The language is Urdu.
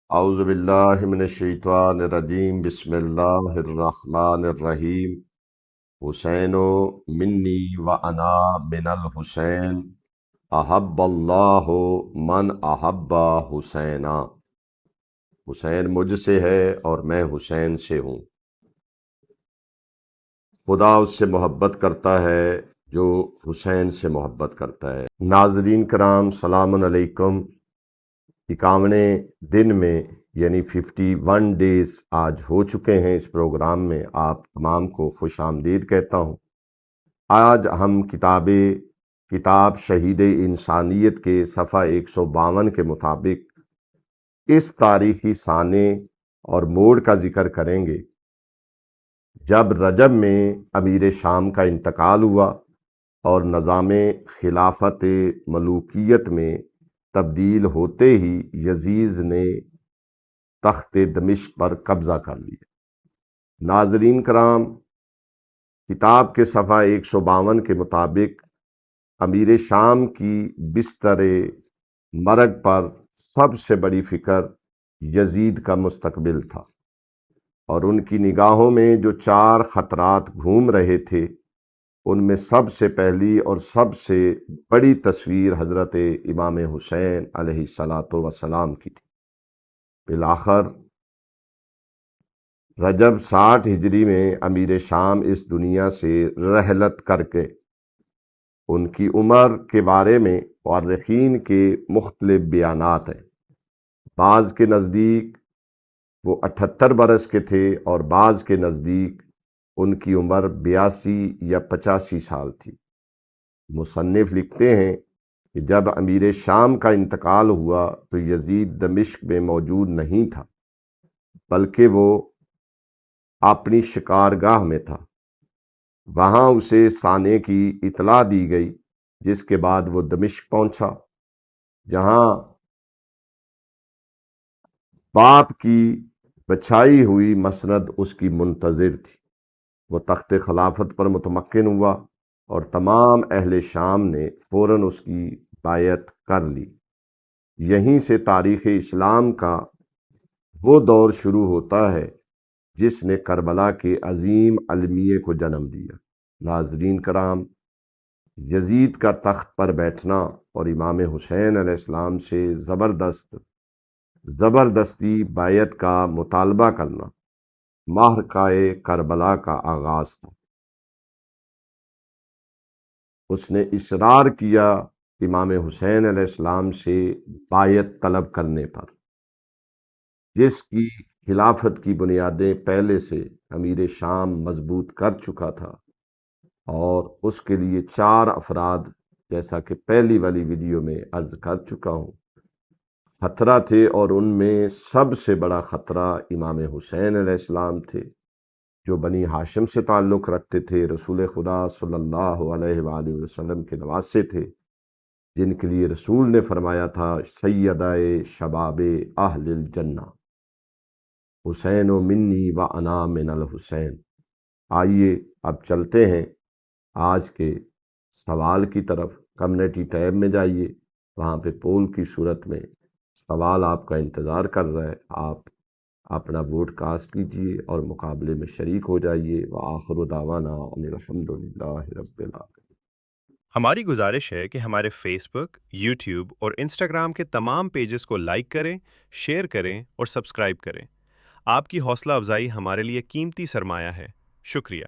اعوذ باللہ من الشیطان الرجیم بسم اللہ الرحمن الرحیم حسین منی و انا من الحسین احب اللہ من احب حسینا۔ حسین مجھ سے ہے اور میں حسین سے ہوں۔ خدا اس سے محبت کرتا ہے جو حسین سے محبت کرتا ہے۔ ناظرین کرام سلام علیکم۔ 51 دن میں یعنی 51 ڈیز آج ہو چکے ہیں اس پروگرام میں۔ آپ تمام کو خوش آمدید کہتا ہوں۔ آج ہم کتاب شہید انسانیت کے صفحہ 152 کے مطابق اس تاریخی سانے اور موڑ کا ذکر کریں گے جب رجب میں امیر شام کا انتقال ہوا اور نظام خلافت ملوکیت میں تبدیل ہوتے ہی یزید نے تخت دمشق پر قبضہ کر لیا۔ ناظرین کرام، کتاب کے صفحہ 152 کے مطابق امیر شام کی بستر مرگ پر سب سے بڑی فکر یزید کا مستقبل تھا، اور ان کی نگاہوں میں جو 4 خطرات گھوم رہے تھے ان میں سب سے پہلی اور سب سے بڑی تصویر حضرت امام حسین علیہ الصلاۃ والسلام کی تھی۔ بالآخر رجب 60 ہجری میں امیر شام اس دنیا سے رحلت کر کے ان کی عمر کے بارے میں مورخین کے مختلف بیانات ہیں۔ بعض کے نزدیک وہ 78 برس کے تھے اور بعض کے نزدیک ان کی عمر 82 یا 85 سال تھی۔ مصنف لکھتے ہیں کہ جب امیر شام کا انتقال ہوا تو یزید دمشق میں موجود نہیں تھا، بلکہ وہ اپنی شکارگاہ میں تھا۔ وہاں اسے سانے کی اطلاع دی گئی، جس کے بعد وہ دمشق پہنچا، جہاں باپ کی بچھائی ہوئی مسند اس کی منتظر تھی۔ وہ تخت خلافت پر متمکن ہوا اور تمام اہل شام نے فوراً اس کی بیعت کر لی۔ یہیں سے تاریخ اسلام کا وہ دور شروع ہوتا ہے جس نے کربلا کے عظیم المیے کو جنم دیا۔ ناظرین کرام، یزید کا تخت پر بیٹھنا اور امام حسین علیہ السلام سے زبردستی بیعت کا مطالبہ کرنا معرکہ کربلا کا آغاز تھا۔ اس نے اصرار کیا امام حسین علیہ السلام سے بیعت طلب کرنے پر، جس کی خلافت کی بنیادیں پہلے سے امیر شام مضبوط کر چکا تھا، اور اس کے لیے 4 افراد، جیسا کہ پہلی والی ویڈیو میں عرض کر چکا ہوں، خطرہ تھے، اور ان میں سب سے بڑا خطرہ امام حسین علیہ السلام تھے، جو بنی ہاشم سے تعلق رکھتے تھے، رسول خدا صلی اللہ علیہ وآلہ وسلم کے نواسے تھے، جن کے لیے رسول نے فرمایا تھا سیدہ شباب اہل الجنہ، حسین و منی و انا من الحسین۔ آئیے اب چلتے ہیں آج کے سوال کی طرف۔ کمیونٹی ٹیب میں جائیے، وہاں پہ پول کی صورت میں سوال آپ کا انتظار کر رہا ہے۔ آپ اپنا ووٹ کاسٹ کیجئے اور مقابلے میں شریک ہو جائیے۔ وآخر دعوانا ان الحمدللہ رب العالمین۔ ہماری گزارش ہے کہ ہمارے فیس بک، یوٹیوب اور انسٹاگرام کے تمام پیجز کو لائک کریں، شیئر کریں اور سبسکرائب کریں۔ آپ کی حوصلہ افزائی ہمارے لیے قیمتی سرمایہ ہے۔ شکریہ۔